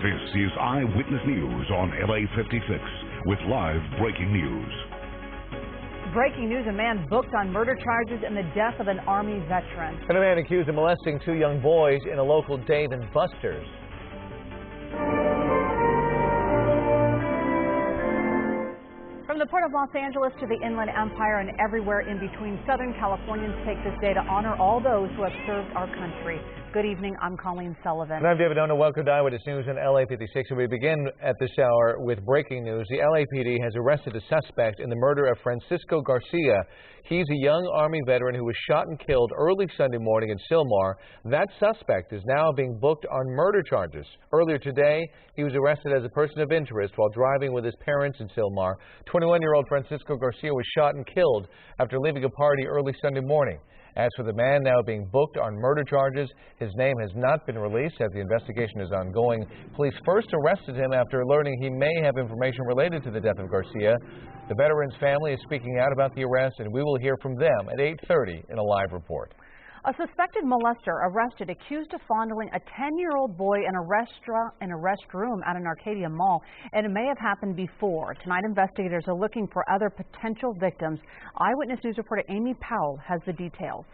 This is Eyewitness News on LA56 with live breaking news. Breaking news, a man booked on murder charges in the death of an Army veteran. And a man accused of molesting two young boys in a local Dave & Buster's. From the Port of Los Angeles to the Inland Empire and everywhere in between, Southern Californians take this day to honor all those who have served our country. Good evening, I'm Colleen Sullivan. And I'm David Ona. Welcome to Eyewitness News on LA56. And we begin at this hour with breaking news. The LAPD has arrested a suspect in the murder of Francisco Garcia. He's a young Army veteran who was shot and killed early Sunday morning in Sylmar. That suspect is now being booked on murder charges. Earlier today, he was arrested as a person of interest while driving with his parents in Sylmar. 21-year-old Francisco Garcia was shot and killed after leaving a party early Sunday morning. As for the man now being booked on murder charges, his name has not been released as the investigation is ongoing. Police first arrested him after learning he may have information related to the death of Garcia. The veteran's family is speaking out about the arrest, and we will hear from them at 8:30 in a live report. A suspected molester arrested, accused of fondling a 10-year-old boy in a restroom at an Arcadia mall, and it may have happened before. Tonight, investigators are looking for other potential victims. Eyewitness News reporter Amy Powell has the details.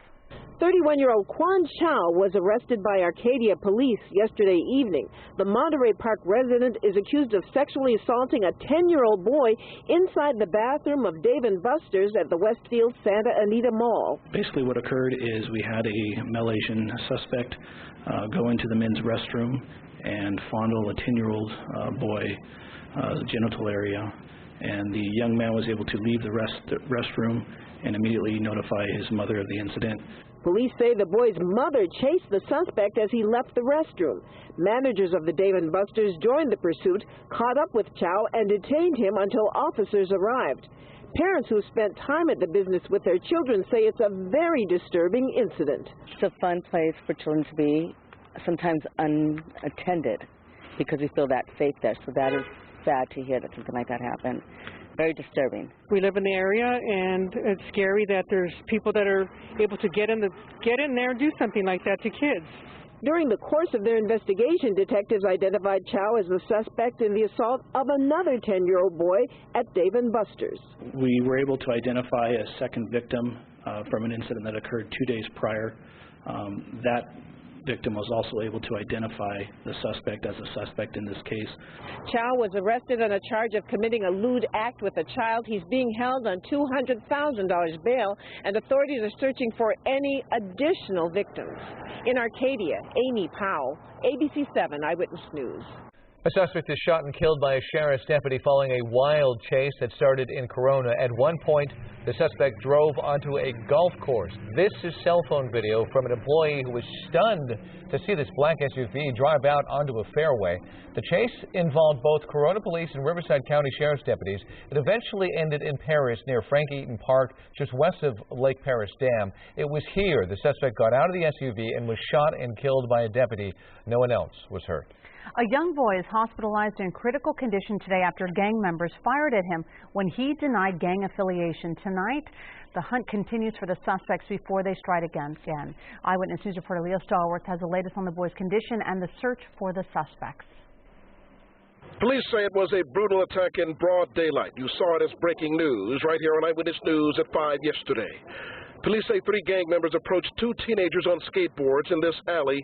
31-year-old Quan Chow was arrested by Arcadia police yesterday evening. The Monterey Park resident is accused of sexually assaulting a 10-year-old boy inside the bathroom of Dave & Buster's at the Westfield Santa Anita Mall. Basically what occurred is we had a Malaysian suspect go into the men's restroom and fondle a 10-year-old boy genital area, and the young man was able to leave the restroom and immediately notify his mother of the incident. Police say the boy's mother chased the suspect as he left the restroom. Managers of the Dave & Buster's joined the pursuit, caught up with Chow, and detained him until officers arrived. Parents who spent time at the business with their children say it's a very disturbing incident. It's a fun place for children to be, sometimes unattended, because we feel that safe there. So that is sad to hear that something like that happened. Very disturbing. We live in the area, and it's scary that there's people that are able to get in there and do something like that to kids. During the course of their investigation, detectives identified Chow as the suspect in the assault of another 10-year-old boy at Dave & Buster's. We were able to identify a second victim from an incident that occurred 2 days prior. That victim was also able to identify the suspect as a suspect in this case. Chow was arrested on a charge of committing a lewd act with a child. He's being held on $200,000 bail, and authorities are searching for any additional victims. In Arcadia, Amy Powell, ABC7 Eyewitness News. A suspect is shot and killed by a sheriff's deputy following a wild chase that started in Corona. At one point, the suspect drove onto a golf course. This is cell phone video from an employee who was stunned to see this black SUV drive out onto a fairway. The chase involved both Corona police and Riverside County Sheriff's deputies. It eventually ended in Paris near Frank Eaton Park, just west of Lake Paris Dam. It was here the suspect got out of the SUV and was shot and killed by a deputy. No one else was hurt. A young boy is hospitalized in critical condition today after gang members fired at him when he denied gang affiliation. Tonight, the hunt continues for the suspects before they strike again. Eyewitness News reporter Leo Stallworth has the latest on the boy's condition and the search for the suspects. Police say it was a brutal attack in broad daylight. You saw it as breaking news right here on Eyewitness News at 5 yesterday. Police say 3 gang members approached 2 teenagers on skateboards in this alley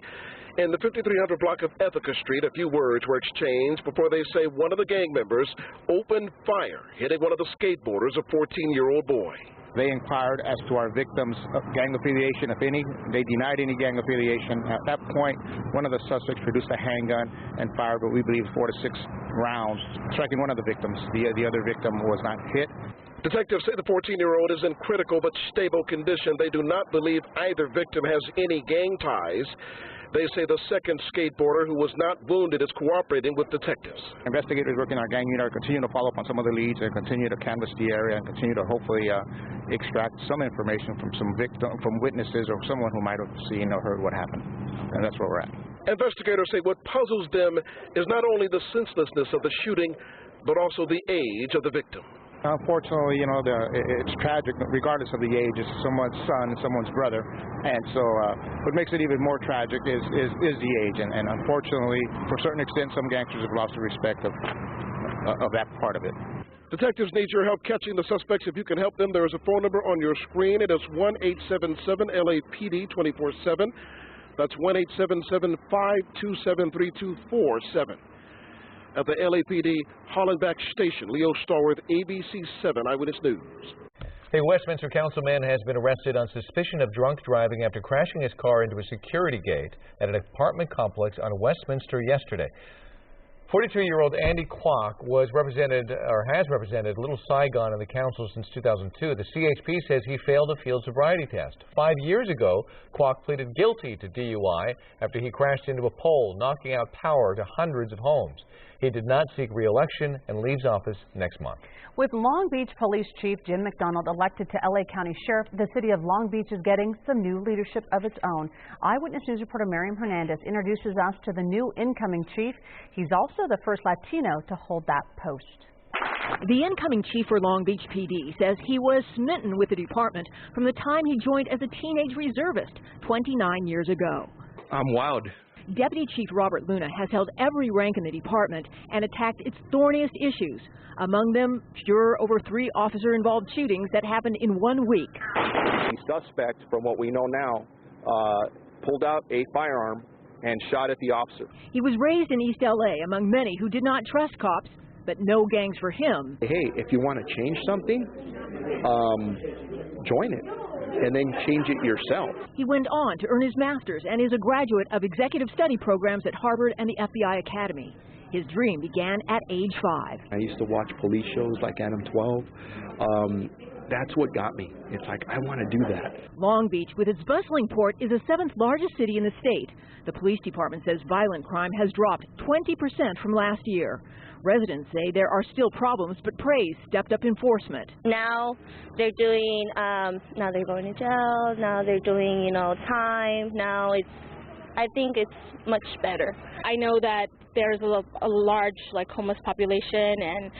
in the 5300 block of Ethica Street. A few words were exchanged before they say one of the gang members opened fire, hitting one of the skateboarders, a 14-year-old boy. They inquired as to our victims' gang affiliation, if any. They denied any gang affiliation. At that point, one of the suspects produced a handgun and fired what we believe 4 to 6 rounds, striking one of the victims. The other victim was not hit. Detectives say the 14-year-old is in critical but stable condition. They do not believe either victim has any gang ties. They say the second skateboarder, who was not wounded, is cooperating with detectives. Investigators working in our gang unit are continuing to follow up on some of the leads and continue to canvass the area and continue to hopefully extract some information from from witnesses or someone who might have seen or heard what happened. And that's where we're at. Investigators say what puzzles them is not only the senselessness of the shooting, but also the age of the victim. Unfortunately, it's tragic regardless of the age. It's someone's son and someone's brother. And so what makes it even more tragic is the age. And unfortunately, for a certain extent, some gangsters have lost the respect of that part of it. Detectives need your help catching the suspects. If you can help them, there is a phone number on your screen. It is 1-877-LAPD 24/7. That's 1-877-527-3247. At the LAPD Hollenbach Station, Leo Starworth, ABC7 Eyewitness News. A Westminster councilman has been arrested on suspicion of drunk driving after crashing his car into a security gate at an apartment complex on Westminster yesterday. 42-year-old Andy Kwok has represented Little Saigon in the council since 2002. The CHP says he failed a field sobriety test. 5 years ago, Kwok pleaded guilty to DUI after he crashed into a pole, knocking out power to hundreds of homes. He did not seek re-election and leaves office next month. With Long Beach Police Chief Jim McDonald elected to LA County Sheriff, the city of Long Beach is getting some new leadership of its own. Eyewitness News reporter Miriam Hernandez introduces us to the new incoming chief. He's also the first Latino to hold that post. The incoming chief for Long Beach PD says he was smitten with the department from the time he joined as a teenage reservist 29 years ago. I'm wowed. Deputy Chief Robert Luna has held every rank in the department and attacked its thorniest issues. Among them, furor over 3 officer-involved shootings that happened in 1 week. The suspect, from what we know now, pulled out a firearm and shot at the officer. He was raised in East LA among many who did not trust cops, but no gangs for him. Hey, if you want to change something, join it. And then change it yourself. He went on to earn his master's and is a graduate of executive study programs at Harvard and the FBI Academy. His dream began at age 5. I used to watch police shows like Adam 12. That's what got me. It's like, I want to do that. Long Beach, with its bustling port, is the 7th largest city in the state. The police department says violent crime has dropped 20% from last year. Residents say there are still problems, but praise stepped up enforcement. Now they're doing, now they're going to jail, now they're doing, time. Now I think it's much better. I know that there's a large, homeless population, and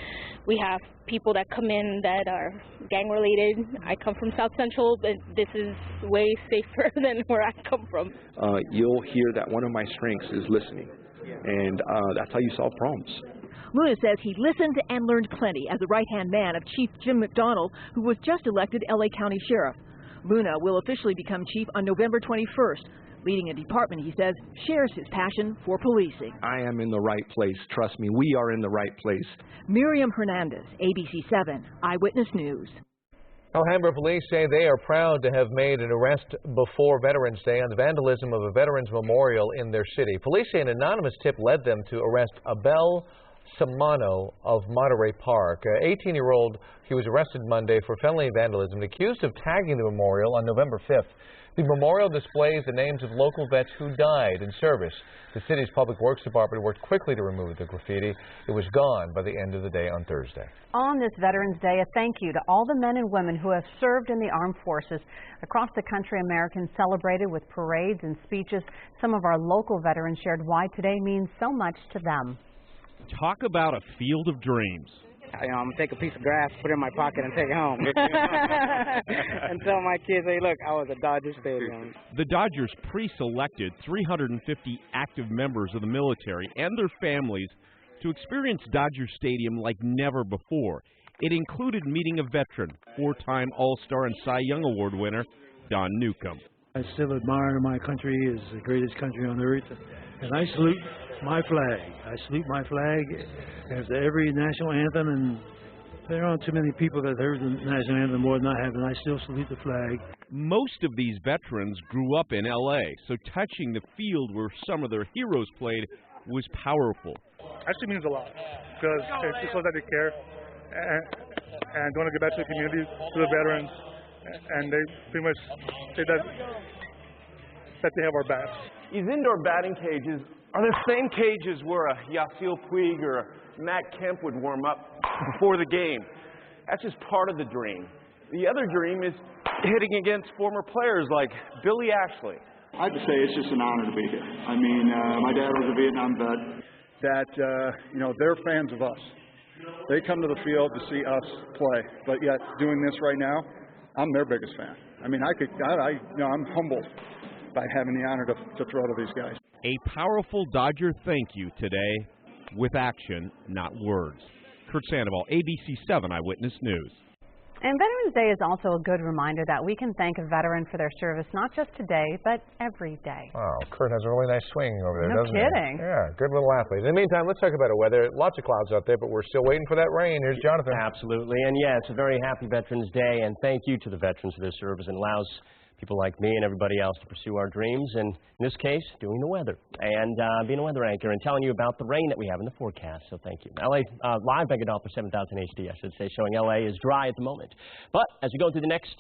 we have people that come in that are gang-related. I come from South Central, but this is way safer than where I come from. You'll hear that one of my strengths is listening, and that's how you solve problems. Luna says he listened and learned plenty as the right-hand man of Chief Jim McDonald, who was just elected LA County Sheriff. Luna will officially become chief on November 21st. Leading a department, he says, shares his passion for policing. I am in the right place. Trust me, we are in the right place. Miriam Hernandez, ABC7 Eyewitness News. Alhambra police say they are proud to have made an arrest before Veterans Day on the vandalism of a veterans memorial in their city. Police say an anonymous tip led them to arrest Abel Samano of Monterey Park. 18-year-old, he was arrested Monday for felony vandalism and accused of tagging the memorial on November 5th. The memorial displays the names of local vets who died in service. The city's Public Works Department worked quickly to remove the graffiti. It was gone by the end of the day on Thursday. On this Veterans Day, a thank you to all the men and women who have served in the armed forces. Across the country, Americans celebrated with parades and speeches. Some of our local veterans shared why today means so much to them. Talk about a field of dreams. I'm going to take a piece of grass, put it in my pocket, and take it home. And tell my kids, hey, look, I was at Dodger Stadium. The Dodgers pre-selected 350 active members of the military and their families to experience Dodger Stadium like never before. It included meeting a veteran, 4-time All-Star and Cy Young Award winner, Don Newcomb. I still admire my country. It's the greatest country on earth. And I salute my flag. I salute my flag after every national anthem, and there aren't too many people that heard the national anthem more than I have, and I still salute the flag. Most of these veterans grew up in L.A., so touching the field where some of their heroes played was powerful. Actually means a lot, because it shows that they care and want to get back to the community, to the veterans, and they pretty much say that they have our backs. These indoor batting cages are the same cages where a Yasiel Puig or a Matt Kemp would warm up before the game. That's just part of the dream. The other dream is hitting against former players like Billy Ashley. I have to say it's just an honor to be here. I mean, my dad was a Vietnam vet. That, they're fans of us. They come to the field to see us play, but yet doing this right now, I'm their biggest fan. I mean, I'm humbled by having the honor to throw to these guys. A powerful Dodger thank you today with action, not words. Kurt Sandoval, ABC7 Eyewitness News. And Veterans Day is also a good reminder that we can thank a veteran for their service, not just today, but every day. Oh, Kurt has a really nice swing over there, doesn't he? No kidding. Yeah, good little athlete. In the meantime, let's talk about the weather. Lots of clouds out there, but we're still waiting for that rain. Here's Jonathan. Absolutely. And yeah, it's a very happy Veterans Day, and thank you to the veterans for their service, and allows people like me and everybody else to pursue our dreams, and in this case, doing the weather and being a weather anchor and telling you about the rain that we have in the forecast. So thank you. LA live Megadolphin 7000 HD, I should say, showing LA is dry at the moment. But as we go through the next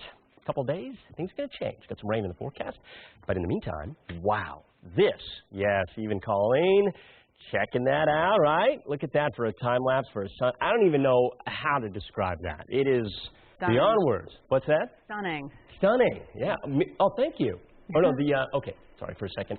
couple days, things are going to change. Got some rain in the forecast. But in the meantime, wow, this, yes, even Colleen, checking that out, right? Look at that for a time lapse for a sun. I don't even know how to describe that. It is stunning. Beyond words. What's that? Stunning. Stunning, yeah. Oh, thank you. Oh, no, okay, sorry for a second.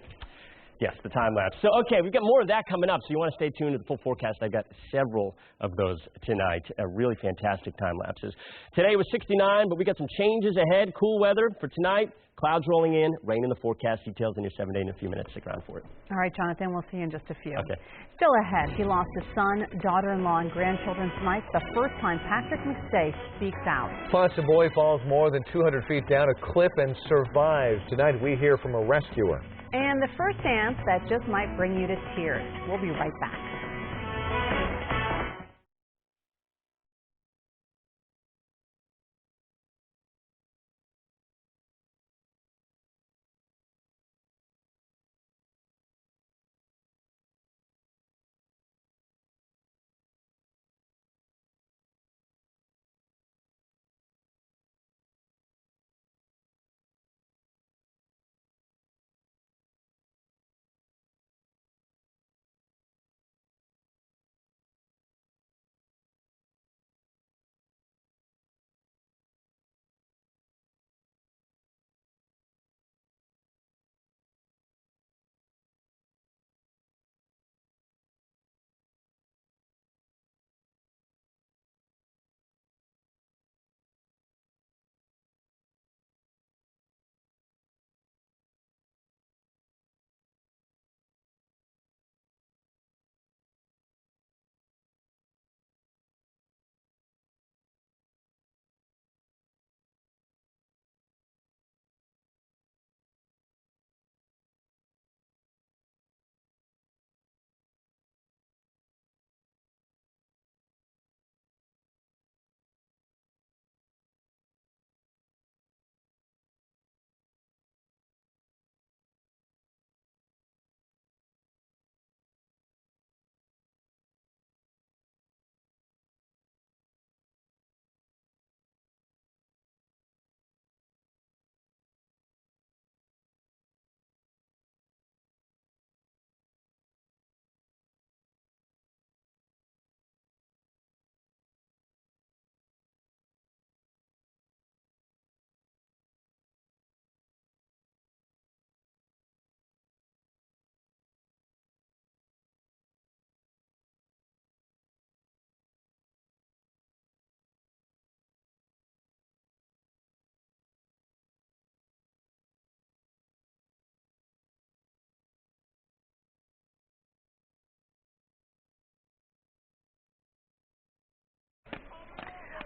Yes, the time lapse. So, okay, we've got more of that coming up, so you want to stay tuned to the full forecast. I've got several of those tonight, really fantastic time lapses. Today was 69, but we got some changes ahead. Cool weather for tonight. Clouds rolling in, rain in the forecast. Details in your 7-day in a few minutes. Stick around for it. All right, Jonathan, we'll see you in just a few. Okay. Still ahead, he lost his son, daughter-in-law, and grandchildren tonight. The first time Patrick McStay speaks out. Plus, a boy falls more than 200 feet down a cliff and survives. Tonight, we hear from a rescuer. And the first dance that just might bring you to tears. We'll be right back.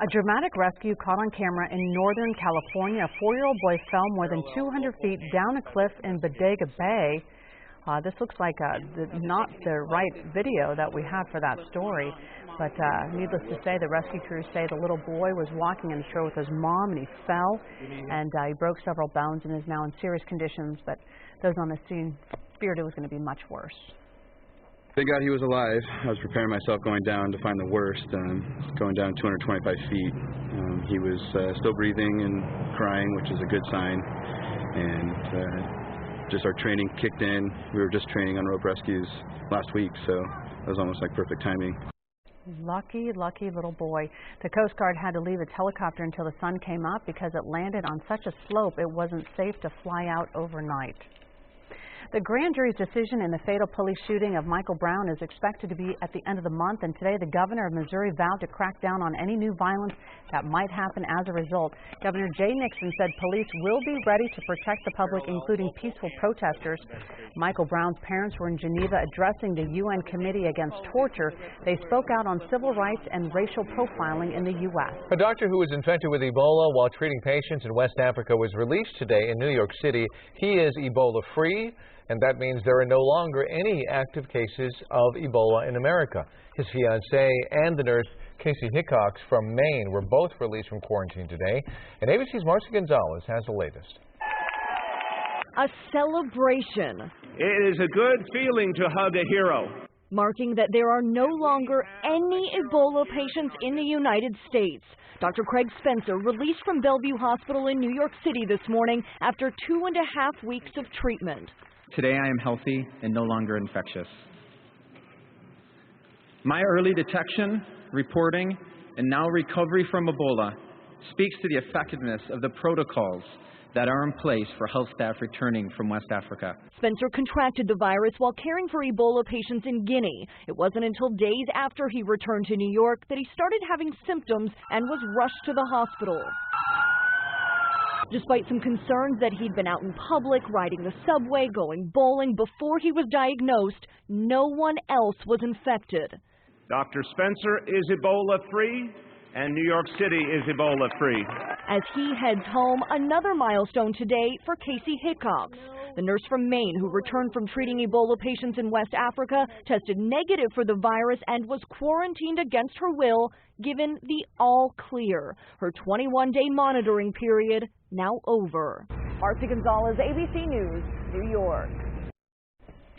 A dramatic rescue caught on camera in Northern California. A 4-year-old boy fell more than 200 feet down a cliff in Bodega Bay. This looks like not the right video that we have for that story. But needless to say, the rescue crews say the little boy was walking in the shore with his mom and he fell. And he broke several bones and is now in serious conditions. But those on the scene feared it was going to be much worse. Thank God he was alive. I was preparing myself going down to find the worst, going down 225 feet. He was still breathing and crying, which is a good sign. And just our training kicked in. We were just training on rope rescues last week, so it was almost like perfect timing. Lucky, lucky little boy. The Coast Guard had to leave its helicopter until the sun came up because it landed on such a slope it wasn't safe to fly out overnight. The grand jury's decision in the fatal police shooting of Michael Brown is expected to be at the end of the month, and today the governor of Missouri vowed to crack down on any new violence that might happen as a result. Governor Jay Nixon said police will be ready to protect the public, including peaceful protesters. Michael Brown's parents were in Geneva addressing the UN Committee Against Torture. They spoke out on civil rights and racial profiling in the U.S. A doctor who was infected with Ebola while treating patients in West Africa was released today in New York City. He is Ebola-free, and that means there are no longer any active cases of Ebola in America. His fiancée and the nurse, Casey Hickox from Maine, were both released from quarantine today. And ABC's Marcy Gonzalez has the latest. A celebration. It is a good feeling to hug a hero. Marking that there are no longer any Ebola patients in the United States. Dr. Craig Spencer released from Bellevue Hospital in New York City this morning after 2.5 weeks of treatment. Today I am healthy and no longer infectious. My early detection, reporting, and now recovery from Ebola speaks to the effectiveness of the protocols that are in place for health staff returning from West Africa. Spencer contracted the virus while caring for Ebola patients in Guinea. It wasn't until days after he returned to New York that he started having symptoms and was rushed to the hospital. Despite some concerns that he'd been out in public, riding the subway, going bowling before he was diagnosed, no one else was infected. Dr. Spencer is Ebola-free, and New York City is Ebola-free. As he heads home, another milestone today for Casey Hickox. The nurse from Maine who returned from treating Ebola patients in West Africa tested negative for the virus and was quarantined against her will, given the all clear. Her 21-day monitoring period now over. Marcy Gonzalez, ABC News, New York.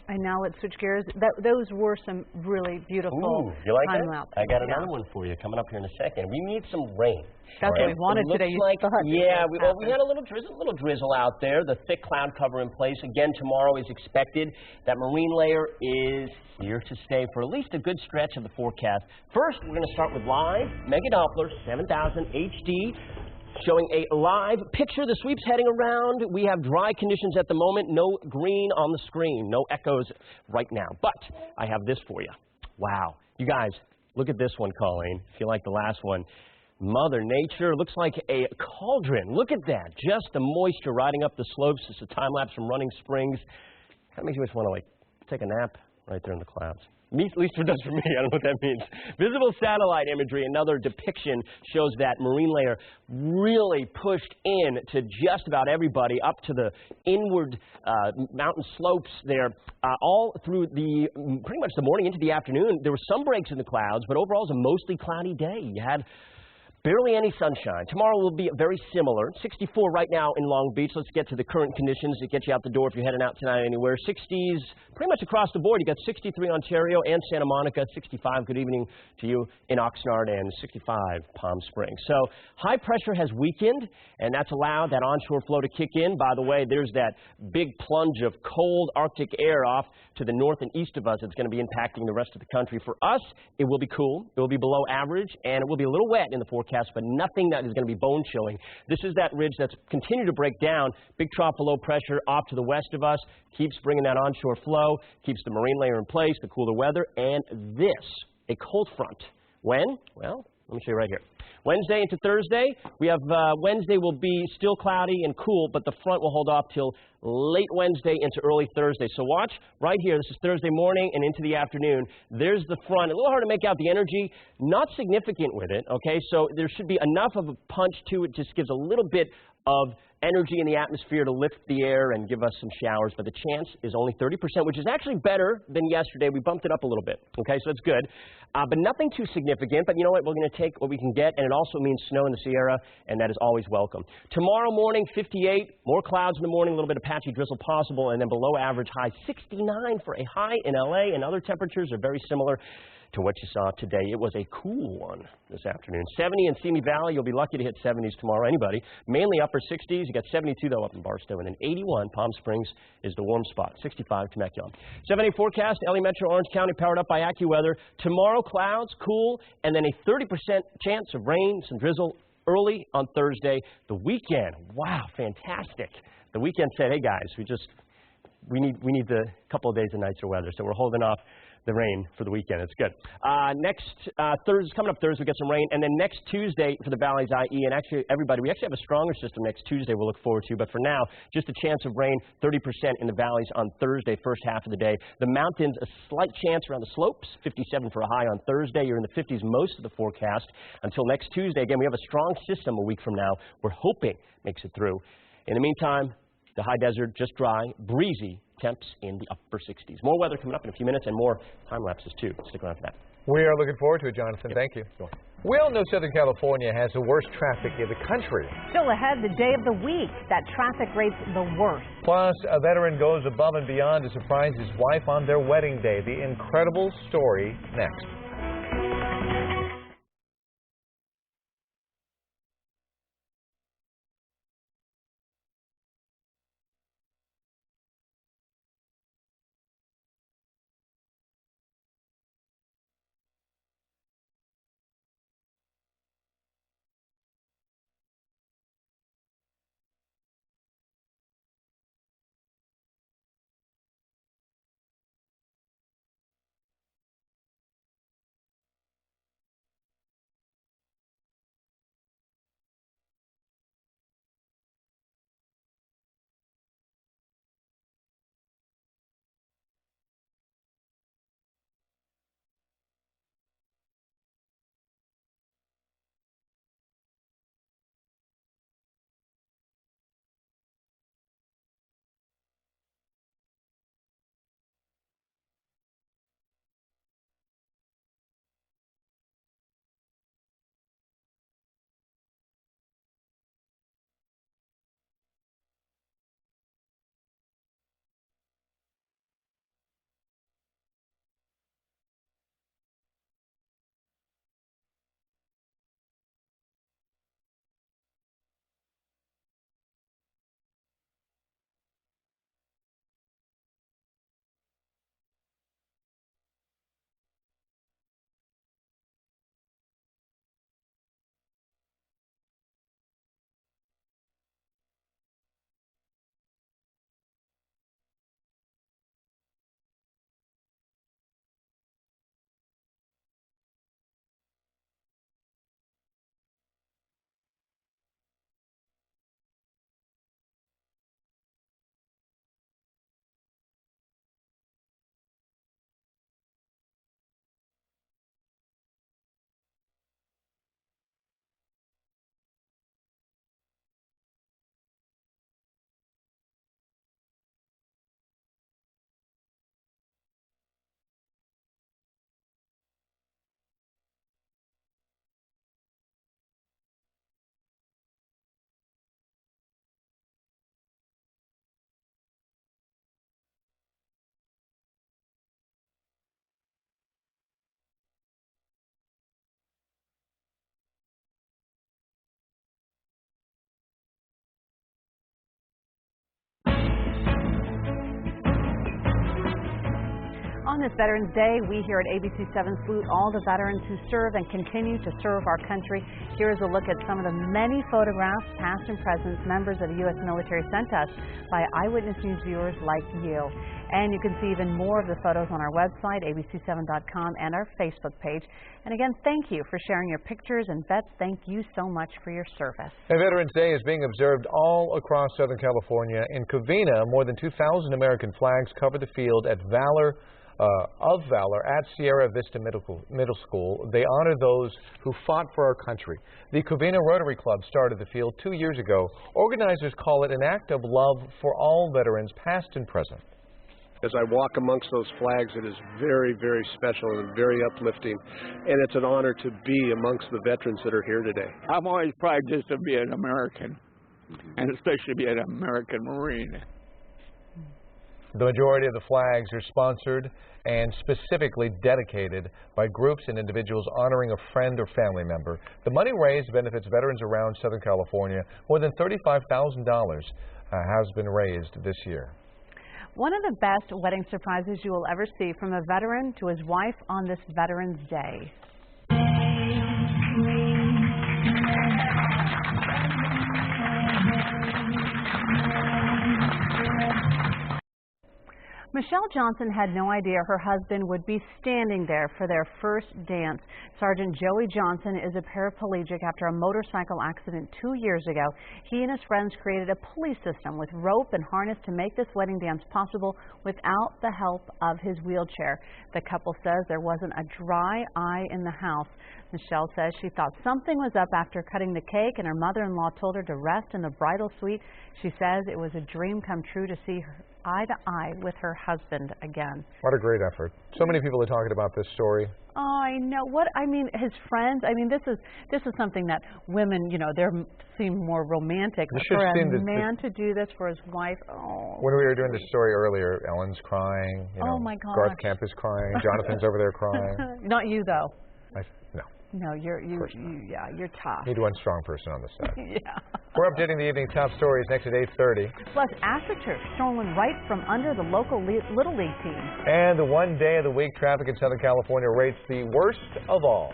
And now let's switch gears. Those were some really beautiful you like time that? lapse. I got another one for you coming up here in a second. We need some rain. That's what we wanted today. We had a little drizzle out there. The thick cloud cover in place. Again, tomorrow is expected. That marine layer is here to stay for at least a good stretch of the forecast. First, we're going to start with live Mega Doppler 7000 HD. Showing a live picture. The sweep's heading around. We have dry conditions at the moment. No green on the screen. No echoes right now. But I have this for you. Wow. You guys, look at this one, Colleen. If you like the last one. Mother Nature. Looks like a cauldron. Look at that. Just the moisture riding up the slopes. It's a time-lapse from Running Springs. That makes you just want to, like, take a nap right there in the clouds. At least it does for me. I don't know what that means. Visible satellite imagery, another depiction, shows that marine layer really pushed in to just about everybody up to the inward mountain slopes there, all through the pretty much the morning into the afternoon. There were some breaks in the clouds, but overall it was a mostly cloudy day. You had barely any sunshine. Tomorrow will be very similar. 64 right now in Long Beach. Let's get to the current conditions that get you out the door if you're heading out tonight anywhere. 60s pretty much across the board. You got 63 Ontario and Santa Monica, 65. Good evening to you in Oxnard, and 65 Palm Springs. So high pressure has weakened, and that's allowed that onshore flow to kick in. By the way, there's that big plunge of cold Arctic air off to the north and east of us. It's going to be impacting the rest of the country. For us, it will be cool. It will be below average, and it will be a little wet in the forecast, but nothing that is going to be bone chilling. This is that ridge that's continued to break down. Big trough of low pressure off to the west of us, keeps bringing that onshore flow, keeps the marine layer in place, the cooler weather, and this, a cold front. When? Well, let me show you right here. Wednesday into Thursday, we have Wednesday will be still cloudy and cool, but the front will hold off till late Wednesday into early Thursday. So watch right here. This is Thursday morning and into the afternoon. There's the front. A little hard to make out the energy. Not significant with it, okay? So there should be enough of a punch to it. Just gives a little bit of energy in the atmosphere to lift the air and give us some showers, but the chance is only 30%, which is actually better than yesterday. We bumped it up a little bit, okay, so that's good. But nothing too significant, but you know what, we're going to take what we can get, and it also means snow in the Sierra, and that is always welcome. Tomorrow morning, 58, more clouds in the morning, a little bit of patchy drizzle possible, and then below average high 69 for a high in LA, and other temperatures are very similar to what you saw today. It was a cool one this afternoon. 70 in Simi Valley. You'll be lucky to hit 70s tomorrow. Anybody. Mainly upper 60s. You got 72, though, up in Barstow. And then 81, Palm Springs is the warm spot. 65, Temecula. 7-day forecast. LA Metro, Orange County, powered up by AccuWeather. Tomorrow, clouds, cool, and then a 30% chance of rain, some drizzle early on Thursday. The weekend, wow, fantastic. The weekend said, hey, guys, we need the couple of days of nicer weather, so we're holding off the rain for the weekend. It's good. Coming up Thursday, we get some rain, and then next Tuesday for the valleys, IE, and actually everybody, we actually have a stronger system next Tuesday we'll look forward to, but for now, just a chance of rain, 30% in the valleys on Thursday, first half of the day. The mountains, a slight chance around the slopes, 57 for a high on Thursday. You're in the 50s most of the forecast. Until next Tuesday, again, we have a strong system a week from now. We're hoping makes it through. In the meantime, the high desert, just dry, breezy, temps in the upper 60s. More weather coming up in a few minutes and more time lapses too. Stick around for that. We are looking forward to it, Jonathan. Thank you. We all know Southern California has the worst traffic in the country. Still ahead, the day of the week that traffic rates the worst. Plus, a veteran goes above and beyond to surprise his wife on their wedding day. The incredible story next. On this Veterans Day, we here at ABC7 salute all the veterans who serve and continue to serve our country. Here is a look at some of the many photographs, past and present, members of the U.S. military sent us by Eyewitness News viewers like you. And you can see even more of the photos on our website, ABC7.com, and our Facebook page. And again, thank you for sharing your pictures, and vets, thank you so much for your service. And Veterans Day is being observed all across Southern California. In Covina, more than 2,000 American flags cover the field at Valor at Sierra Vista Middle School. They honor those who fought for our country. The Covina Rotary Club started the field 2 years ago. Organizers call it an act of love for all veterans, past and present. As I walk amongst those flags, it is very, very special and very uplifting, and it's an honor to be amongst the veterans that are here today. I'm always proud just to be an American, and especially be an American Marine. The majority of the flags are sponsored and specifically dedicated by groups and individuals honoring a friend or family member. The money raised benefits veterans around Southern California. More than $35,000 has been raised this year. One of the best wedding surprises you will ever see, from a veteran to his wife on this Veterans Day. Michelle Johnson had no idea her husband would be standing there for their first dance. Sergeant Joey Johnson is a paraplegic after a motorcycle accident 2 years ago. He and his friends created a pulley system with rope and harness to make this wedding dance possible without the help of his wheelchair. The couple says there wasn't a dry eye in the house. Michelle says she thought something was up after cutting the cake, and her mother-in-law told her to rest in the bridal suite. She says it was a dream come true to see her eye to eye with her husband again. What a great effort. So many people are talking about this story. Oh, I know. What I mean, his friends. I mean, this is something that women, you know, they seem more romantic. But for a man to do this for his wife, oh. When we were doing this story earlier, Ellen's crying. You know, oh my God. Garth Kemp is crying. Jonathan's over there crying. Not you though. No. No, you're tough. Need one strong person on the side. Yeah. We're updating the evening top stories next at 8:30. Plus, AstroTurf stolen right from under the local Little League team. And the one day of the week traffic in Southern California rates the worst of all.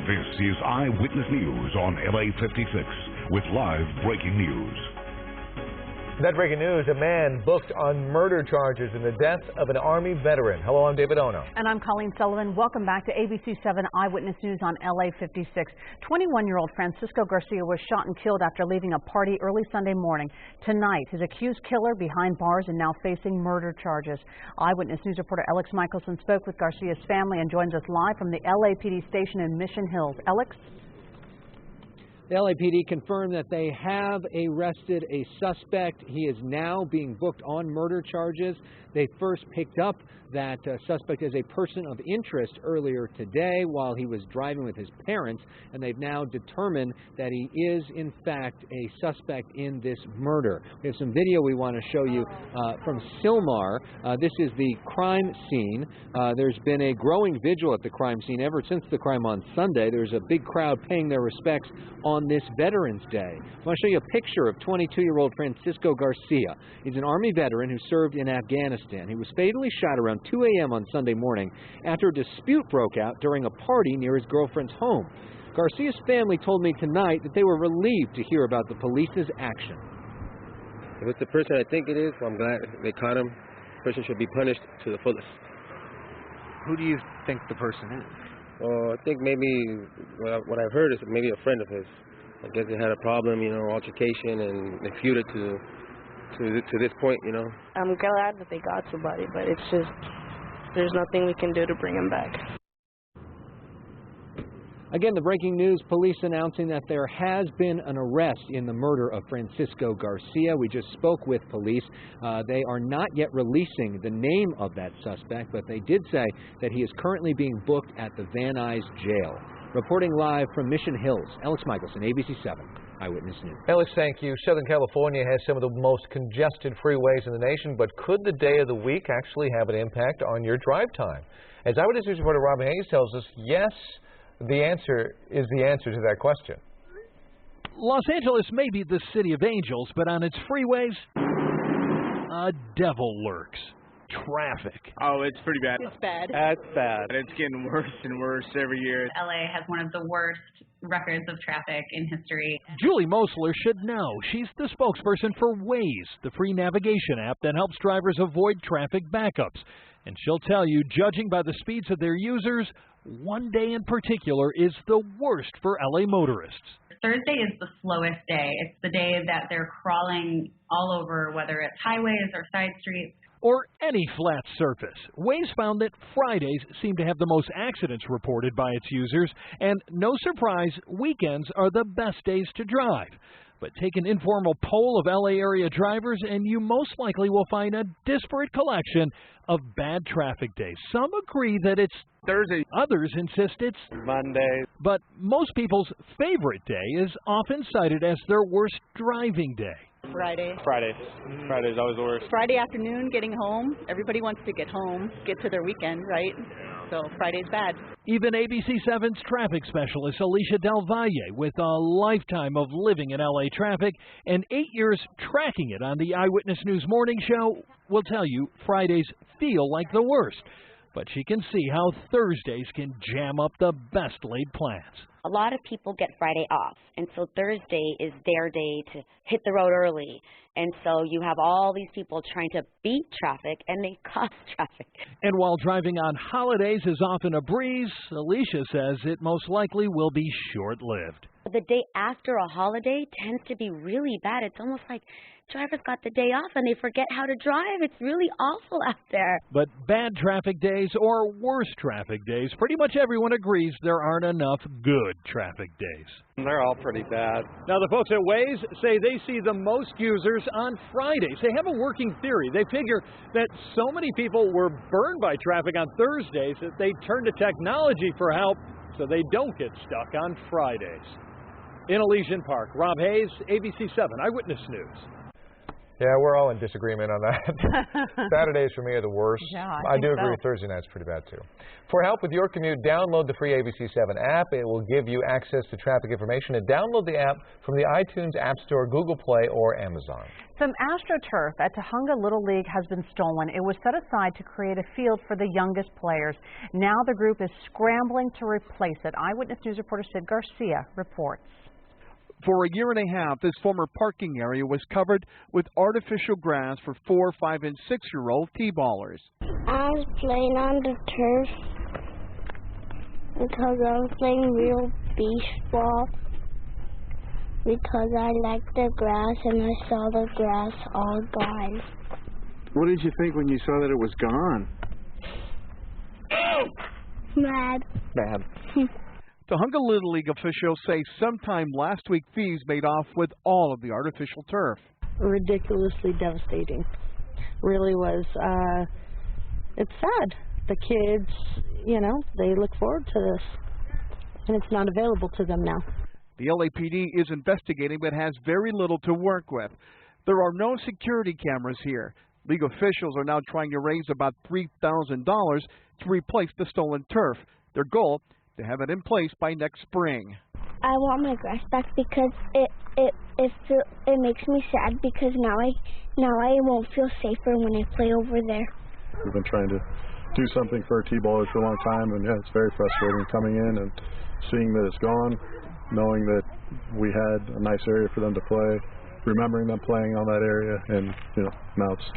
This is Eyewitness News on LA56 with live breaking news. That breaking news, a man booked on murder charges in the death of an Army veteran. Hello, I'm David Ono. And I'm Colleen Sullivan. Welcome back to ABC7 Eyewitness News on LA56. 21-year-old Francisco Garcia was shot and killed after leaving a party early Sunday morning. Tonight, his accused killer behind bars and now facing murder charges. Eyewitness News reporter Alex Michelson spoke with Garcia's family and joins us live from the LAPD station in Mission Hills. Alex? The LAPD confirmed that they have arrested a suspect. He is now being booked on murder charges. They first picked up that suspect as a person of interest earlier today while he was driving with his parents, and they've now determined that he is, in fact, a suspect in this murder. We have some video we want to show you from Sylmar. This is the crime scene. There's been a growing vigil at the crime scene ever since the crime on Sunday. There's a big crowd paying their respects on this Veterans Day. I want to show you a picture of 22-year-old Francisco Garcia. He's an Army veteran who served in Afghanistan. He was fatally shot around 2 a.m. on Sunday morning after a dispute broke out during a party near his girlfriend's home. Garcia's family told me tonight that they were relieved to hear about the police's action. If it's the person I think it is, well, I'm glad they caught him. The person should be punished to the fullest. Who do you think the person is? Well, I think maybe what I've heard is maybe a friend of his. I guess they had a problem, altercation, and they feuded to this point, I'm glad that they got somebody, but it's just, there's nothing we can do to bring him back. Again, the breaking news, police announcing that there has been an arrest in the murder of Francisco Garcia. We just spoke with police. They are not yet releasing the name of that suspect, but they did say that he is currently being booked at the Van Nuys jail. Reporting live from Mission Hills, Alex Michelson, ABC7. Eyewitness News. Alex, thank you. Southern California has some of the most congested freeways in the nation, but could the day of the week actually have an impact on your drive time? As Eyewitness News reporter Rob Hayes tells us, yes, the answer is the answer to that question. Los Angeles may be the city of angels, but on its freeways, a devil lurks. Traffic. Oh, it's pretty bad. It's bad. That's bad. It's getting worse and worse every year. LA has one of the worst records of traffic in history. Julie Mosler should know. She's the spokesperson for Waze, the free navigation app that helps drivers avoid traffic backups. And she'll tell you, judging by the speeds of their users, one day in particular is the worst for LA motorists. Thursday is the slowest day. It's the day that they're crawling all over, whether it's highways or side streets. Or any flat surface. Waze found that Fridays seem to have the most accidents reported by its users, and no surprise, weekends are the best days to drive. But take an informal poll of LA area drivers and you most likely will find a disparate collection of bad traffic days. Some agree that it's Thursday. Others insist it's Monday. But most people's favorite day is often cited as their worst driving day. Friday. Friday's always the worst. Friday afternoon, getting home. Everybody wants to get home, get to their weekend, right? So Friday's bad. Even ABC7's traffic specialist Alicia Del Valle, with a lifetime of living in LA traffic and 8 years tracking it on the Eyewitness News Morning Show, will tell you Fridays feel like the worst. But she can see how Thursdays can jam up the best laid plans. A lot of people get Friday off, and so Thursday is their day to hit the road early. And so you have all these people trying to beat traffic, and they cause traffic. And while driving on holidays is often a breeze, Alicia says it most likely will be short-lived. The day after a holiday tends to be really bad. It's almost like drivers got the day off and they forget how to drive. It's really awful out there. But bad traffic days or worse traffic days, pretty much everyone agrees there aren't enough good traffic days. They're all pretty bad. Now, the folks at Waze say they see the most users on Fridays. They have a working theory. They figure that so many people were burned by traffic on Thursdays that they turn to technology for help so they don't get stuck on Fridays. In Elysian Park, Rob Hayes, ABC7 Eyewitness News. Yeah, we're all in disagreement on that. Saturdays for me are the worst. Yeah, I do agree so. Thursday night's pretty bad too. For help with your commute, download the free ABC7 app. It will give you access to traffic information. And download the app from the iTunes App Store, Google Play, or Amazon. Some AstroTurf at Tahunga Little League has been stolen. It was set aside to create a field for the youngest players. Now the group is scrambling to replace it. Eyewitness News reporter Sid Garcia reports. For a year and a half, this former parking area was covered with artificial grass for 4-, 5-, and 6-year-old T-ballers. I was playing on the turf because I was playing real beach ball because I liked the grass and I saw the grass all gone. What did you think when you saw that it was gone? Mad. Bad. Tahunga Little League officials say sometime last week thieves made off with all of the artificial turf. Ridiculously devastating. really was, it's sad. The kids, you know, they look forward to this, and it's not available to them now. The LAPD is investigating but has very little to work with. There are no security cameras here. League officials are now trying to raise about $3,000 to replace the stolen turf. Their goal, to have it in place by next spring. I want my grass back because it makes me sad because now I won't feel safer when I play over there. We've been trying to do something for our T-ballers for a long time, and yeah, it's very frustrating coming in and seeing that it's gone, knowing that we had a nice area for them to play, remembering them playing on that area, and you know, now it's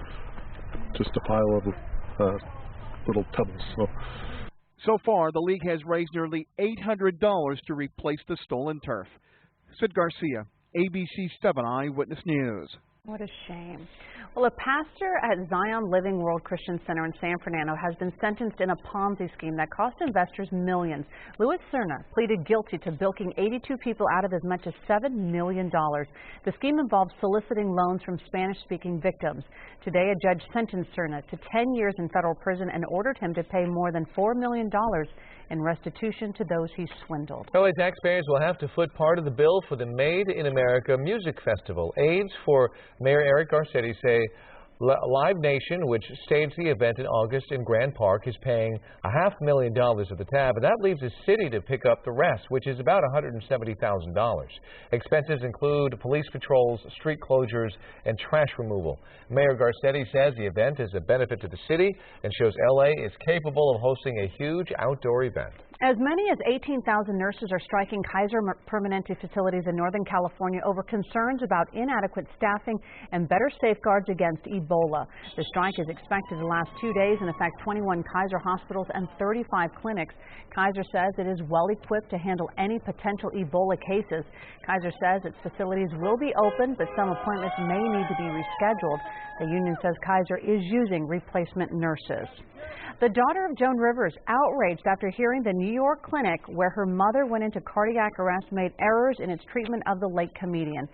just a pile of little pebbles. So far, the league has raised nearly $800 to replace the stolen turf. Sid Garcia, ABC7 Eyewitness News. What a shame. Well, a pastor at Zion Living World Christian Center in San Fernando has been sentenced in a Ponzi scheme that cost investors millions. Louis Cerna pleaded guilty to bilking 82 people out of as much as $7 million. The scheme involved soliciting loans from Spanish-speaking victims. Today, a judge sentenced Cerna to 10 years in federal prison and ordered him to pay more than $4 million in restitution to those he swindled. LA taxpayers will have to foot part of the bill for the Made in America Music Festival. Aides for Mayor Eric Garcetti say Live Nation, which staged the event in August in Grand Park, is paying $500,000 of the tab, and that leaves the city to pick up the rest, which is about $170,000. Expenses include police patrols, street closures, and trash removal. Mayor Garcetti says the event is a benefit to the city and shows LA is capable of hosting a huge outdoor event. As many as 18,000 nurses are striking Kaiser Permanente facilities in Northern California over concerns about inadequate staffing and better safeguards against Ebola. The strike is expected to last 2 days and affect 21 Kaiser hospitals and 35 clinics. Kaiser says it is well equipped to handle any potential Ebola cases. Kaiser says its facilities will be open, but some appointments may need to be rescheduled. The union says Kaiser is using replacement nurses. The daughter of Joan Rivers, outraged after hearing the New York clinic where her mother went into cardiac arrest made errors in its treatment of the late comedian.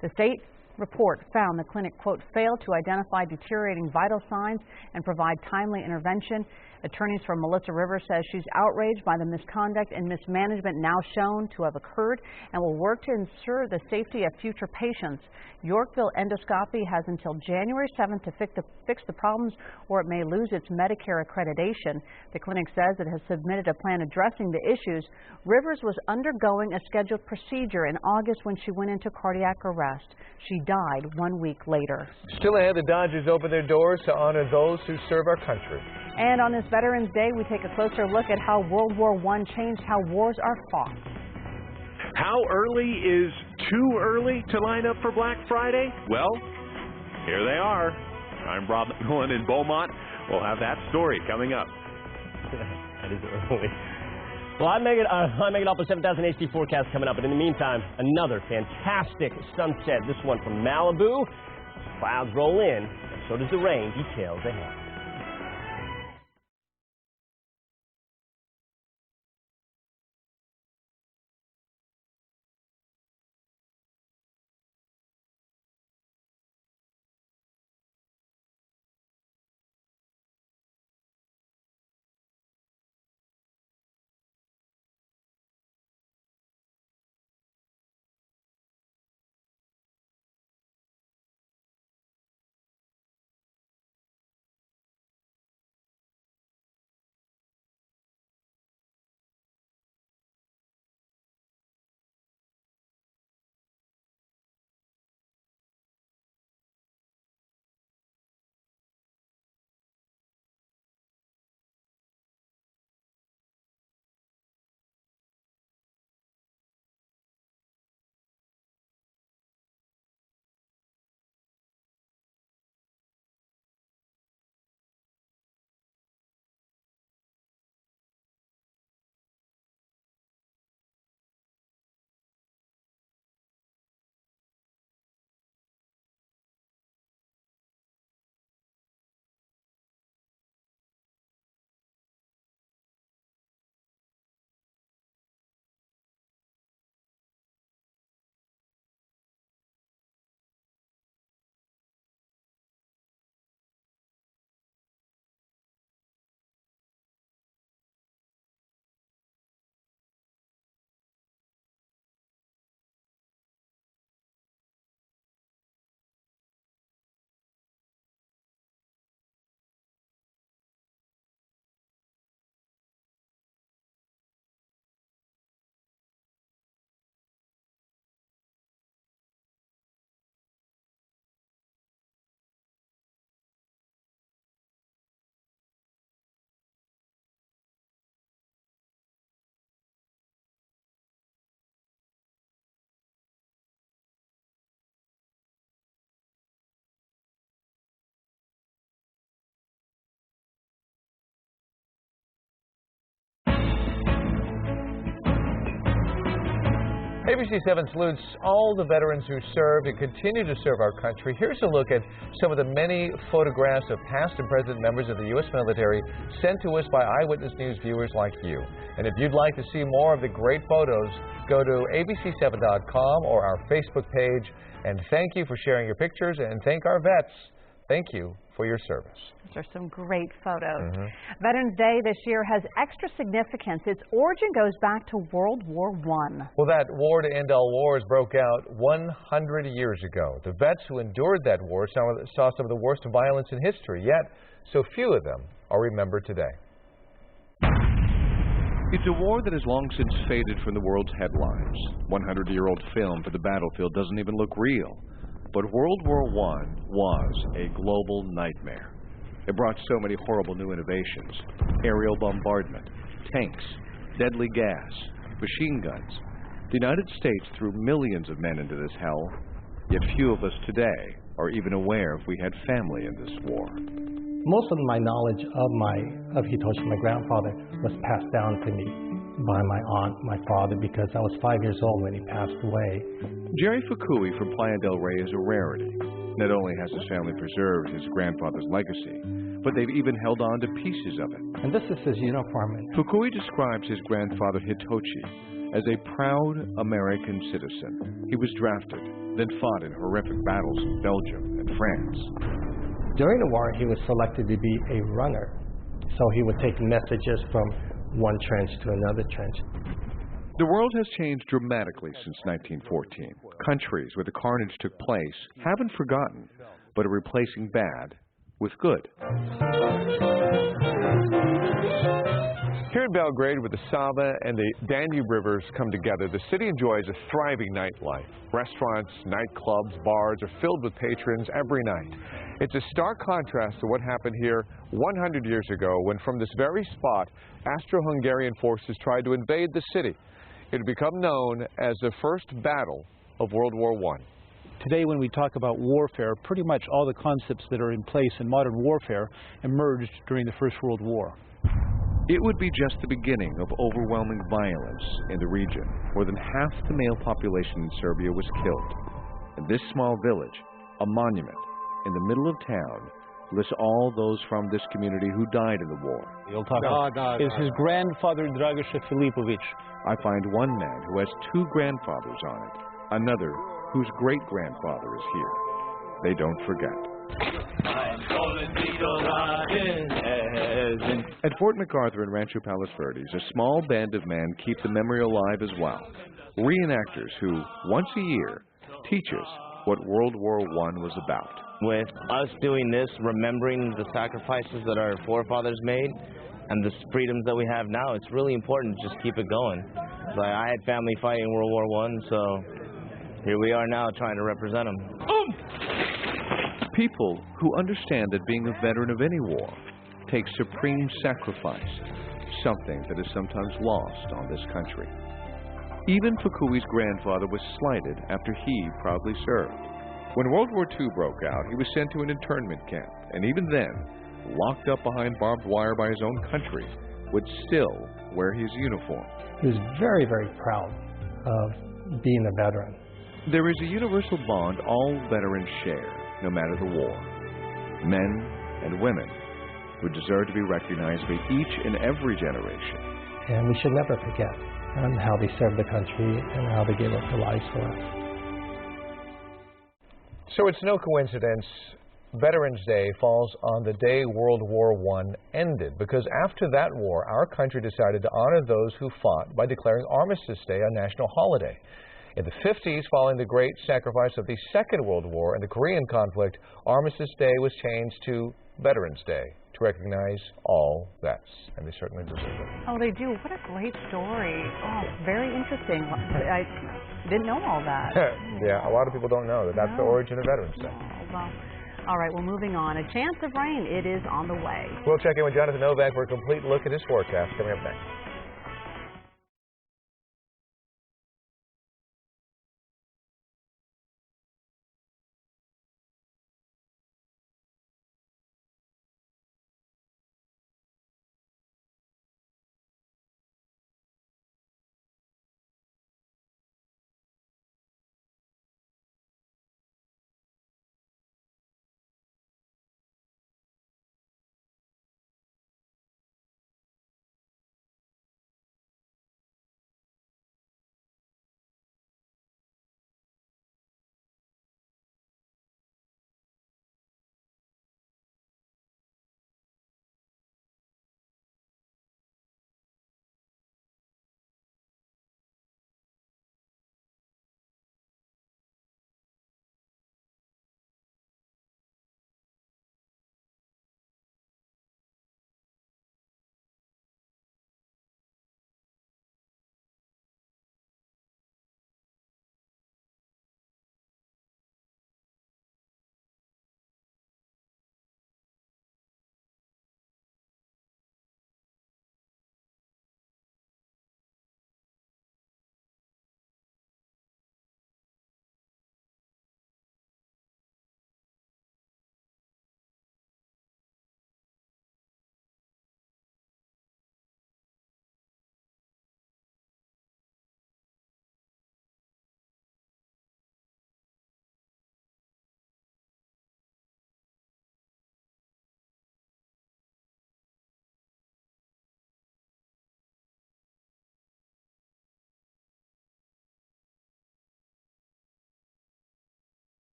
The state report found the clinic, quote, failed to identify deteriorating vital signs and provide timely intervention. Attorneys for Melissa Rivers says she's outraged by the misconduct and mismanagement now shown to have occurred and will work to ensure the safety of future patients. Yorkville Endoscopy has until January 7th to fix the problems or it may lose its Medicare accreditation. The clinic says it has submitted a plan addressing the issues. Rivers was undergoing a scheduled procedure in August when she went into cardiac arrest. She died 1 week later. Still ahead, the Dodgers open their doors to honor those who serve our country. And on this Veterans Day, we take a closer look at how World War I changed how wars are fought. How early is too early to line up for Black Friday? Well, here they are. I'm Rob McMillan in Beaumont. We'll have that story coming up. That is early. Well, I'm making up a 7,000 HD forecast coming up. But in the meantime, another fantastic sunset. This one from Malibu. Clouds roll in, so does the rain. Details ahead. ABC7 salutes all the veterans who served and continue to serve our country. Here's a look at some of the many photographs of past and present members of the U.S. military sent to us by Eyewitness News viewers like you. And if you'd like to see more of the great photos, go to ABC7.com or our Facebook page. And thank you for sharing your pictures, and thank our vets. Thank you for your service. Those are some great photos. Veterans Day this year has extra significance. Its origin goes back to World War I. Well, that war to end all wars broke out 100 years ago. The vets who endured that war saw some of the worst violence in history, yet so few of them are remembered today. It's a war that has long since faded from the world's headlines. 100-year-old film for the battlefield doesn't even look real. But World War I was a global nightmare. It brought so many horrible new innovations: aerial bombardment, tanks, deadly gas, machine guns. The United States threw millions of men into this hell, yet few of us today are even aware if we had family in this war. Most of my knowledge of Hitoshi, my grandfather, was passed down to me by my aunt, my father, because I was 5 years old when he passed away. Jerry Fukui from Playa del Rey is a rarity. Not only has his family preserved his grandfather's legacy, but they've even held on to pieces of it. And this is his uniform. Fukui describes his grandfather Hitoshi as a proud American citizen. He was drafted, then fought in horrific battles in Belgium and France. During the war, he was selected to be a runner. So he would take messages from one trench to another trench. The world has changed dramatically since 1914. Countries where the carnage took place haven't forgotten, but are replacing bad with good. Here in Belgrade, where the Sava and the Danube rivers come together, the city enjoys a thriving nightlife. Restaurants, nightclubs, bars are filled with patrons every night. It's a stark contrast to what happened here 100 years ago, when from this very spot, Austro-Hungarian forces tried to invade the city. It had become known as the First Battle of World War I. Today, when we talk about warfare, pretty much all the concepts that are in place in modern warfare emerged during the First World War. It would be just the beginning of overwhelming violence in the region. More than half the male population in Serbia was killed. In this small village, a monument in the middle of town lists all those from this community who died in the war. Is his grandfather Dragoša Filipović. I find one man who has two grandfathers on it, another whose great-grandfather is here. They don't forget. At Fort MacArthur in Rancho Palos Verdes, a small band of men keep the memory alive as well. Reenactors who, once a year, teach us what World War I was about. With us doing this, remembering the sacrifices that our forefathers made and the freedoms that we have now, it's really important to just keep it going. Like, I had family fighting World War I, so here we are now trying to represent them. People who understand that being a veteran of any war takes supreme sacrifice, something that is sometimes lost on this country. Even Fukui's grandfather was slighted after he proudly served. When World War II broke out, he was sent to an internment camp, and even then, locked up behind barbed wire by his own country, would still wear his uniform. He was very, very proud of being a veteran. There is a universal bond all veterans share, no matter the war. Men and women who deserve to be recognized by each and every generation. And we should never forget how they served the country and how they gave up their lives for us. So it's no coincidence Veterans Day falls on the day World War I ended, because after that war, our country decided to honor those who fought by declaring Armistice Day a national holiday. In the 50s, following the great sacrifice of the Second World War and the Korean conflict, Armistice Day was changed to Veterans Day to recognize all vets, and they certainly deserve it. Oh, they do. What a great story. Oh, very interesting. I didn't know all that. Yeah, a lot of people don't know that that's the origin of Veterans Day. Oh, well. All right, well, moving on. A chance of rain. It is on the way. We'll check in with Jonathan Novak for a complete look at his forecast coming up next.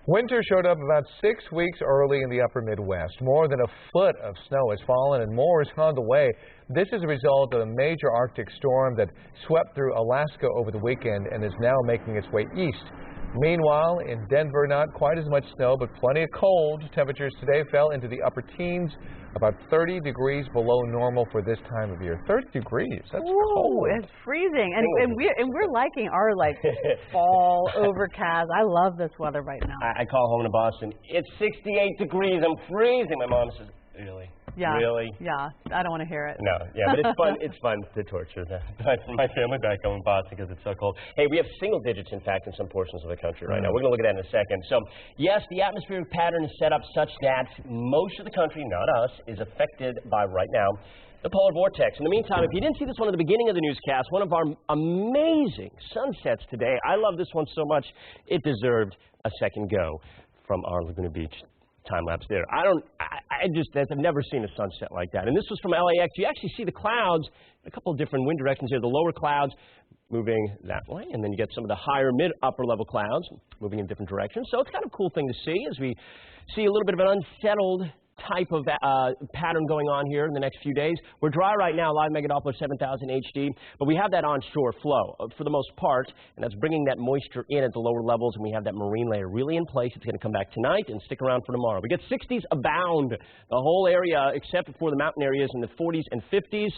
Winter showed up about 6 weeks early in the upper Midwest. More than a foot of snow has fallen and more is on the way. This is a result of a major Arctic storm that swept through Alaska over the weekend and is now making its way east. Meanwhile, in Denver, not quite as much snow, but plenty of cold. Temperatures today fell into the upper teens, about 30 degrees below normal for this time of year. 30 degrees, that's cold. It's freezing, and we're liking our fall overcast. I love this weather right now. I call home to Boston. It's 68 degrees. I'm freezing. My mom says, really? Yeah. Really? Yeah. I don't want to hear it. No. Yeah, but it's fun. It's fun to torture my family back home in Boston because it's so cold. Hey, we have single digits, in fact, in some portions of the country right now. We're going to look at that in a second. So, yes, the atmospheric pattern is set up such that most of the country, not us, is affected by right now the polar vortex. In the meantime, if you didn't see this one at the beginning of the newscast, one of our amazing sunsets today. I love this one so much it deserved a second go from our Laguna Beach time lapse there. I've never seen a sunset like that. And this was from LAX. You actually see the clouds, a couple of different wind directions here. The lower clouds moving that way, and then you get some of the higher mid-upper level clouds moving in different directions. So it's kind of a cool thing to see as we see a little bit of an unsettled type of pattern going on here in the next few days. We're dry right now, live mega Doppler 7000 HD, but we have that onshore flow for the most part, and that's bringing that moisture in at the lower levels, and we have that marine layer really in place. It's going to come back tonight and stick around for tomorrow. We get 60s abound, the whole area except for the mountain areas in the 40s and 50s.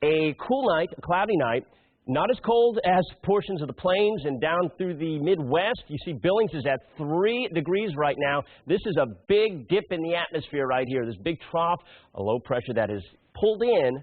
A cool night, a cloudy night. Not as cold as portions of the plains and down through the Midwest. You see Billings is at 3 degrees right now. This is a big dip in the atmosphere right here. This big trough, a low pressure that is pulled in,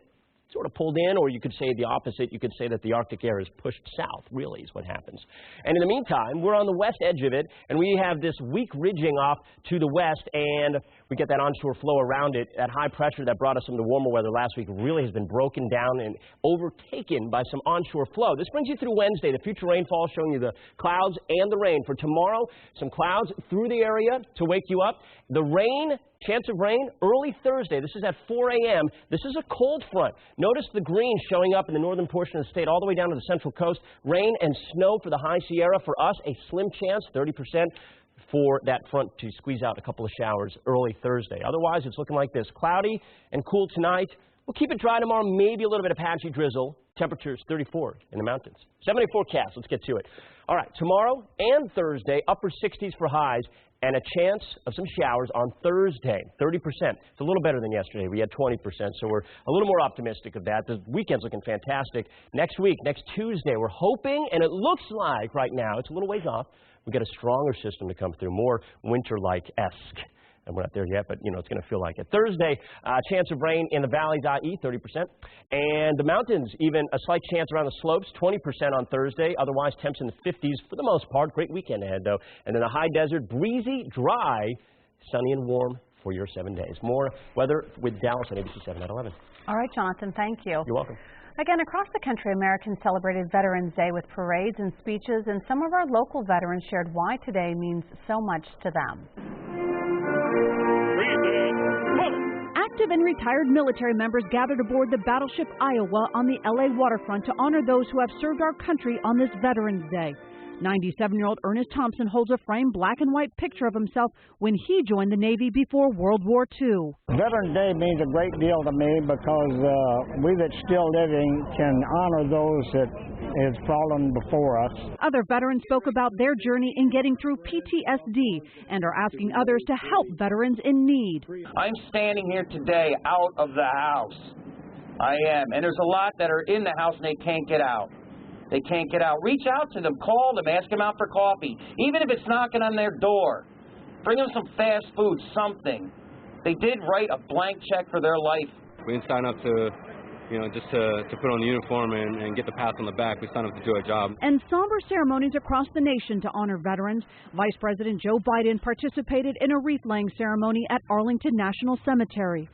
sort of pulled in, or you could say the opposite. You could say that the Arctic air is pushed south, really, is what happens. And in the meantime, we're on the west edge of it, and we have this weak ridging off to the west, and we get that onshore flow around it. That high pressure that brought us some of the warmer weather last week really has been broken down and overtaken by some onshore flow. This brings you through Wednesday. The future rainfall showing you the clouds and the rain. For tomorrow, some clouds through the area to wake you up. The rain, chance of rain, early Thursday. This is at 4 a.m. This is a cold front. Notice the green showing up in the northern portion of the state all the way down to the central coast. Rain and snow for the high Sierra. For us, a slim chance, 30%. For that front to squeeze out a couple of showers early Thursday. Otherwise, it's looking like this. Cloudy and cool tonight. We'll keep it dry tomorrow, maybe a little bit of patchy drizzle. Temperatures 34 in the mountains. 70 forecast. Let's get to it. All right, tomorrow and Thursday, upper 60s for highs and a chance of some showers on Thursday, 30%. It's a little better than yesterday. We had 20%, so we're a little more optimistic of that. The weekend's looking fantastic. Next week, next Tuesday, we're hoping, and it looks like right now, it's a little ways off, we get a stronger system to come through, more winter-like-esque. And we're not there yet, but, it's going to feel like it. Thursday, chance of rain in the valleys, i.e. 30%. And the mountains, even a slight chance around the slopes, 20% on Thursday. Otherwise, temps in the 50s for the most part. Great weekend ahead, though. And then the high desert, breezy, dry, sunny and warm for your 7 days. More weather with Dallas on ABC7 at 11. All right, Jonathan, thank you. You're welcome. Again, across the country, Americans celebrated Veterans Day with parades and speeches, and some of our local veterans shared why today means so much to them. Active and retired military members gathered aboard the battleship Iowa on the LA waterfront to honor those who have served our country on this Veterans Day. 97-year-old Ernest Thompson holds a framed black and white picture of himself when he joined the Navy before World War II. Veterans Day means a great deal to me because we that's still living can honor those that have fallen before us. Other veterans spoke about their journey in getting through PTSD and are asking others to help veterans in need. I'm standing here today out of the house. I am. And there's a lot that are in the house and they can't get out. They can't get out. Reach out to them. Call them. Ask them out for coffee. Even if it's knocking on their door. Bring them some fast food, something. They did write a blank check for their life. We didn't sign up to, just to put on the uniform and get the pat on the back. We signed up to do a job. And somber ceremonies across the nation to honor veterans. Vice President Joe Biden participated in a wreath-laying ceremony at Arlington National Cemetery.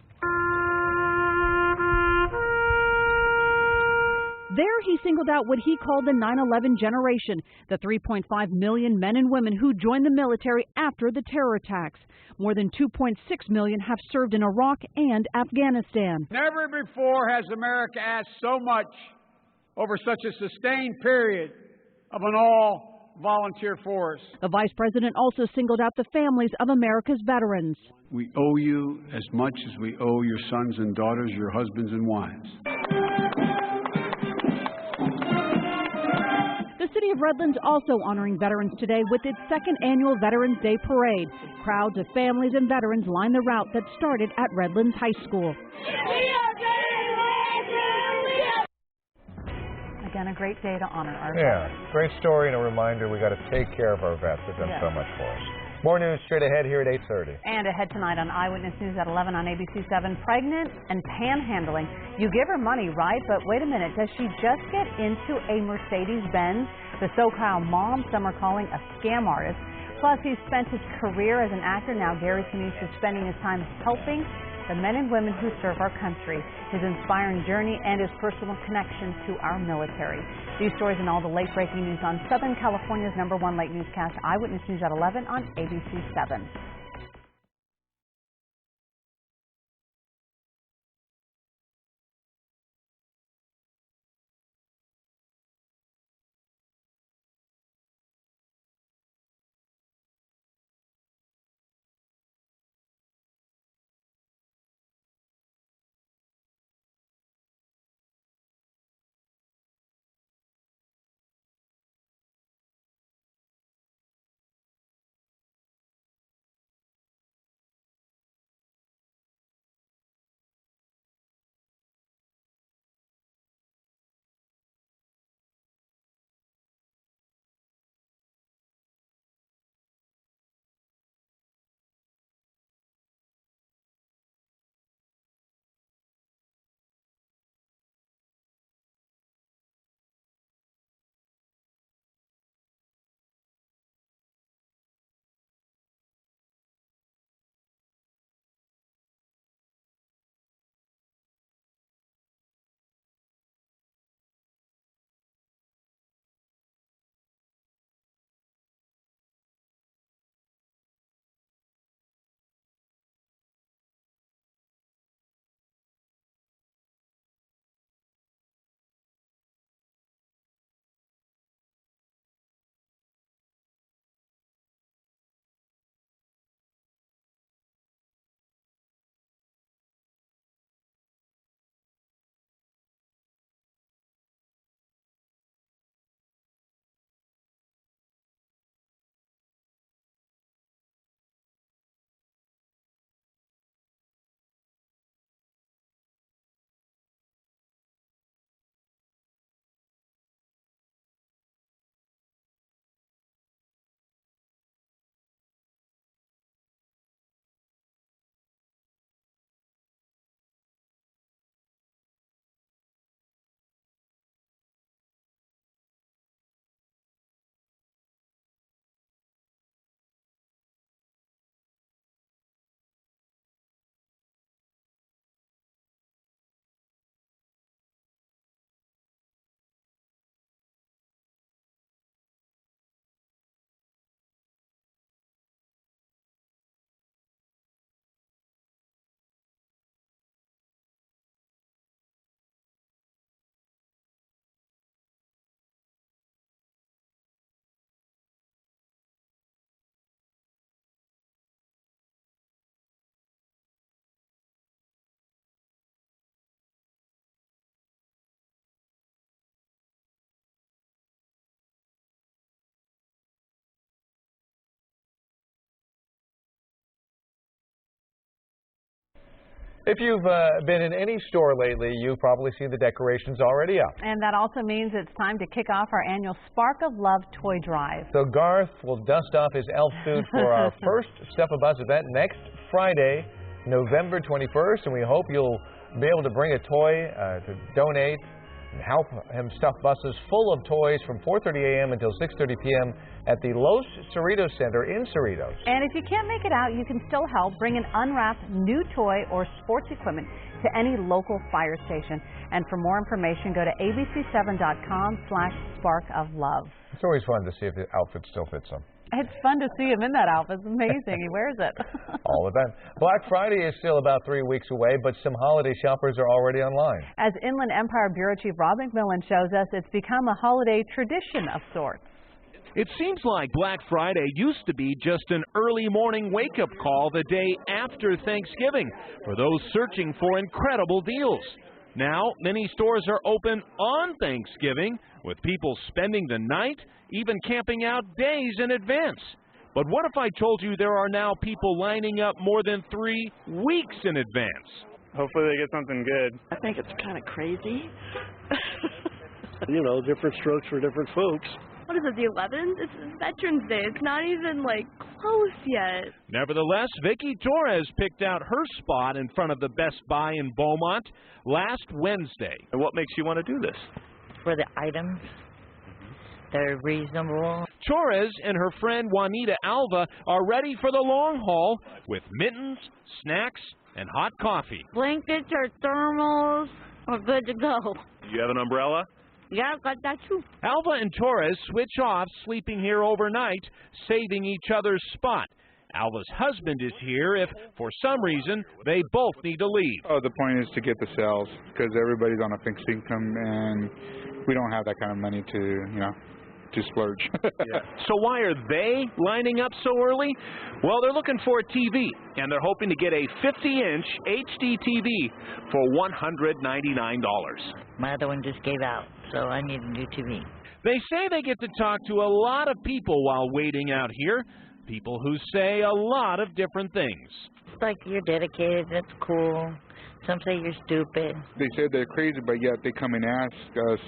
There he singled out what he called the 9/11 generation, the 3.5 million men and women who joined the military after the terror attacks. More than 2.6 million have served in Iraq and Afghanistan. Never before has America asked so much over such a sustained period of an all volunteer force. The vice president also singled out the families of America's veterans. We owe you as much as we owe your sons and daughters, your husbands and wives. The city of Redlands also honoring veterans today with its second annual Veterans Day Parade. Crowds of families and veterans line the route that started at Redlands High School. Again, a great day to honor our veterans. Great story and a reminder we got to take care of our vets. They've done so much for us. More news straight ahead here at 8:30. And ahead tonight on Eyewitness News at 11 on ABC7, pregnant and panhandling. You give her money, right? But wait a minute, does she just get into a Mercedes-Benz? The SoCal mom, some are calling a scam artist. Plus, he's spent his career as an actor. Now Gary Sinise is spending his time helping the men and women who serve our country, his inspiring journey, and his personal connection to our military. These stories and all the late-breaking news on Southern California's #1 late newscast, Eyewitness News at 11 on ABC7. If you've been in any store lately, you've probably seen the decorations already up. And that also means it's time to kick off our annual Spark of Love toy drive. So Garth will dust off his elf suit for our first Stuff a Buzz event next Friday, November 21st, and we hope you'll be able to bring a toy to donate and help him stuff buses full of toys from 4:30 a.m. until 6:30 p.m. at the Los Cerritos Center in Cerritos. And if you can't make it out, you can still help. Bring an unwrapped new toy or sports equipment to any local fire station. And for more information, go to abc7.com/sparkoflove. It's always fun to see if the outfit still fits him. It's fun to see him in that outfit. It's amazing. He wears it. All the time. Black Friday is still about 3 weeks away, but some holiday shoppers are already online. As Inland Empire Bureau Chief Rob McMillan shows us, it's become a holiday tradition of sorts. It seems like Black Friday used to be just an early morning wake-up call the day after Thanksgiving for those searching for incredible deals. Now, many stores are open on Thanksgiving, with people spending the night, even camping out days in advance. But what if I told you there are now people lining up more than 3 weeks in advance? Hopefully they get something good. I think it's kind of crazy. You know, different strokes for different folks. What is it, the 11th? It's Veterans Day. It's not even, close yet. Nevertheless, Vicky Torres picked out her spot in front of the Best Buy in Beaumont last Wednesday. And what makes you want to do this? For the items. They're reasonable. Torres and her friend Juanita Alva are ready for the long haul with mittens, snacks, and hot coffee. Blankets or thermals are good to go. You have an umbrella? Yeah, I've got that too. Alva and Torres switch off, sleeping here overnight, saving each other's spot. Alva's husband is here if, for some reason, they both need to leave. Oh, the point is to get the sales, because everybody's on a fixed income, and we don't have that kind of money to splurge. Yeah. So why are they lining up so early? Well, they're looking for a TV, and they're hoping to get a 50-inch HD TV for $199. My other one just gave out, so I need a new TV. They say they get to talk to a lot of people while waiting out here, people who say a lot of different things. It's like you're dedicated, that's cool. Some say you're stupid. They say they're crazy, but yet they come and ask us,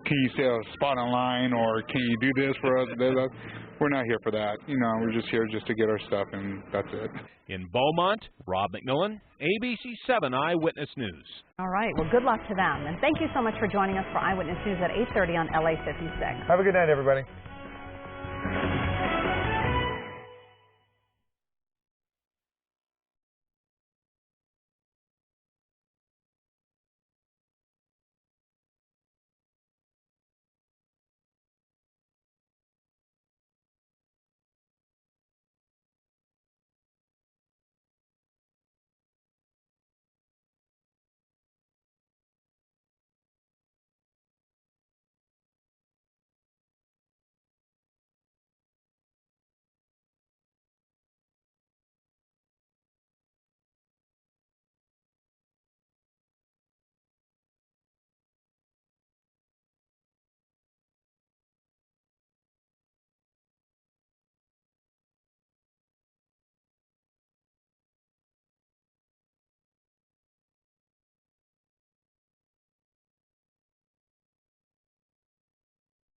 can you sell a spot online, or can you do this for us? We're not here for that. We're just here just to get our stuff, and that's it. In Beaumont, Rob McMillan, ABC7 Eyewitness News. All right. Well, good luck to them. And thank you so much for joining us for Eyewitness News at 8:30 on LA56. Have a good night, everybody.